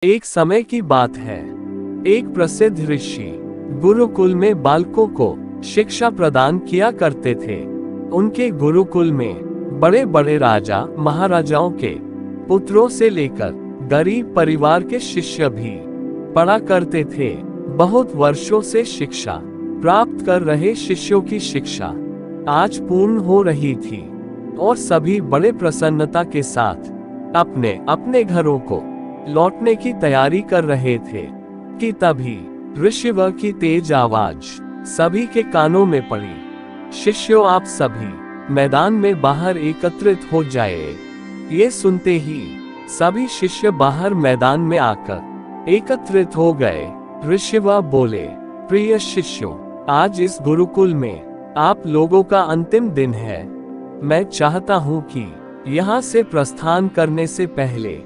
एक समय की बात है। एक प्रसिद्ध ऋषि गुरुकुल में बालकों को शिक्षा प्रदान किया करते थे। उनके गुरुकुल में बड़े बड़े राजा महाराजाओं के पुत्रों से लेकर गरीब परिवार के शिष्य भी पढ़ा करते थे। बहुत वर्षों से शिक्षा प्राप्त कर रहे शिष्यों की शिक्षा आज पूर्ण हो रही थी और सभी बड़े प्रसन्नता के साथ अपने अपने घरों को लौटने की तैयारी कर रहे थे कि तभी ऋषिवर की तेज आवाज सभी के कानों में पड़ी। शिष्यों, आप सभी मैदान में बाहर एकत्रित हो जाए। ये सुनते ही सभी शिष्य बाहर मैदान में आकर एकत्रित हो गए। ऋषिवर बोले, प्रिय शिष्यों, आज इस गुरुकुल में आप लोगों का अंतिम दिन है। मैं चाहता हूँ कि यहाँ से प्रस्थान करने से पहले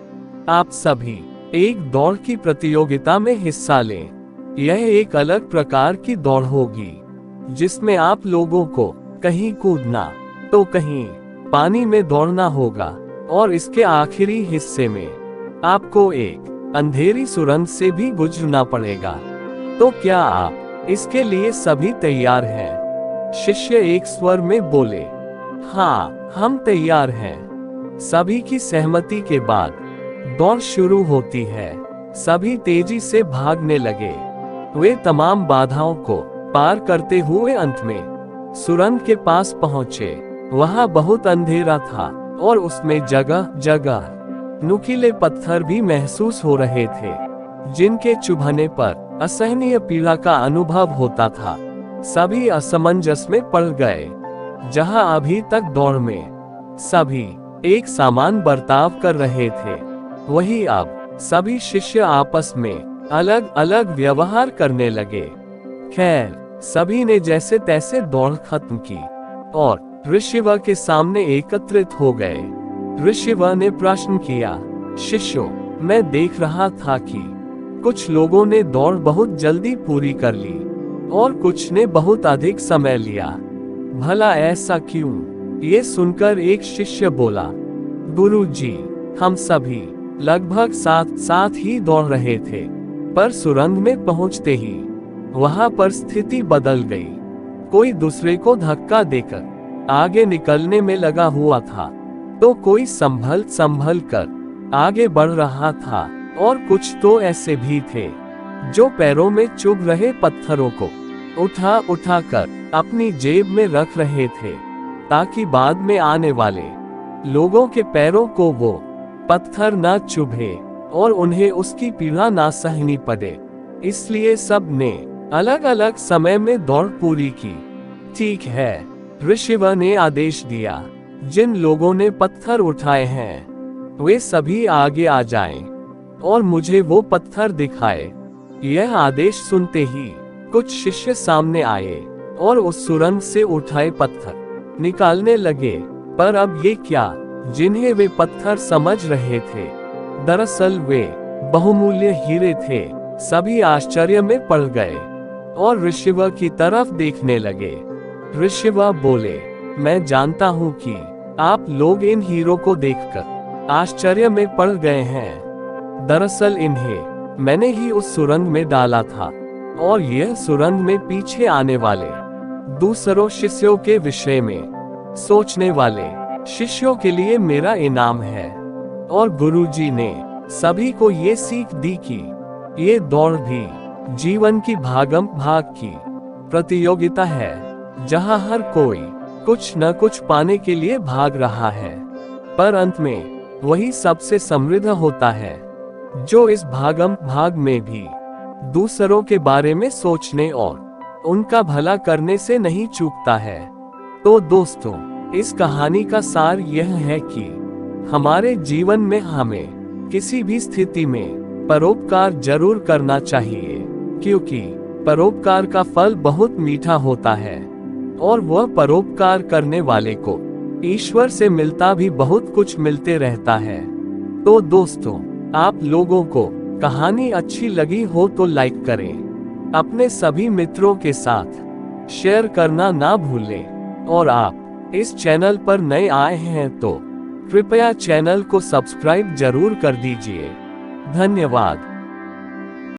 आप सभी एक दौड़ की प्रतियोगिता में हिस्सा लें। यह एक अलग प्रकार की दौड़ होगी जिसमें आप लोगों को कहीं कूदना तो कहीं पानी में दौड़ना होगा और इसके आखिरी हिस्से में आपको एक अंधेरी सुरंग से भी गुजरना पड़ेगा। तो क्या आप इसके लिए सभी तैयार हैं? शिष्य एक स्वर में बोले, हाँ, हम तैयार हैं। सभी की सहमति के बाद दौड़ शुरू होती है। सभी तेजी से भागने लगे। वे तमाम बाधाओं को पार करते हुए अंत में सुरंग के पास पहुंचे। वहां बहुत अंधेरा था और उसमें जगह जगह नुकीले पत्थर भी महसूस हो रहे थे जिनके चुभने पर असहनीय पीड़ा का अनुभव होता था। सभी असमंजस में पड़ गए। जहां अभी तक दौड़ में सभी एक समान बर्ताव कर रहे थे, वही अब सभी शिष्य आपस में अलग अलग व्यवहार करने लगे। खैर, सभी ने जैसे तैसे दौड़ खत्म की और ऋषिवर के सामने एकत्रित हो गए। ऋषिवर ने प्रश्न किया, शिष्यों, मैं देख रहा था कि कुछ लोगों ने दौड़ बहुत जल्दी पूरी कर ली और कुछ ने बहुत अधिक समय लिया। भला ऐसा क्यों? ये सुनकर एक शिष्य बोला, गुरुजी, हम सभी लगभग साथ साथ ही दौड़ रहे थे, पर सुरंग में पहुंचते ही वहां पर स्थिति बदल गई। कोई दूसरे को धक्का देकर आगे निकलने में लगा हुआ था तो कोई संभल कर आगे बढ़ रहा था और कुछ तो ऐसे भी थे जो पैरों में चुभ रहे पत्थरों को उठा कर अपनी जेब में रख रहे थे ताकि बाद में आने वाले लोगों के पैरों को वो पत्थर ना चुभे और उन्हें उसकी पीड़ा ना सहनी पड़े। इसलिए सब ने अलग अलग समय में दौड़ पूरी की। ठीक है, ऋषिवर ने आदेश दिया, जिन लोगों ने पत्थर उठाए हैं वे सभी आगे आ जाएं और मुझे वो पत्थर दिखाए। यह आदेश सुनते ही कुछ शिष्य सामने आए और उस सुरंग से उठाए पत्थर निकालने लगे। पर अब ये क्या जिन्हें वे पत्थर समझ रहे थे, दरअसल वे बहुमूल्य हीरे थे। सभी आश्चर्य में पड़ गए और ऋषिवर की तरफ देखने लगे। ऋषिवर बोले, मैं जानता हूँ कि आप लोग इन हीरों को देखकर आश्चर्य में पड़ गए हैं। दरअसल इन्हें मैंने ही उस सुरंग में डाला था और यह सुरंग में पीछे आने वाले दूसरों शिष्यों के विषय में सोचने वाले शिष्यों के लिए मेरा इनाम है। और गुरुजी ने सभी को ये सीख दी कि ये दौड़ भी जीवन की भागम भाग की प्रतियोगिता है जहां हर कोई कुछ न कुछ पाने के लिए भाग रहा है, पर अंत में वही सबसे समृद्ध होता है जो इस भागम भाग में भी दूसरों के बारे में सोचने और उनका भला करने से नहीं चूकता है। तो दोस्तों, इस कहानी का सार यह है कि हमारे जीवन में हमें किसी भी स्थिति में परोपकार जरूर करना चाहिए, क्योंकि परोपकार का फल बहुत मीठा होता है और वह परोपकार करने वाले को ईश्वर से मिलता भी बहुत कुछ मिलते रहता है। तो दोस्तों, आप लोगों को कहानी अच्छी लगी हो तो लाइक करें, अपने सभी मित्रों के साथ शेयर करना ना भूलें और आप इस चैनल पर नए आए हैं तो कृपया चैनल को सब्सक्राइब जरूर कर दीजिए। धन्यवाद।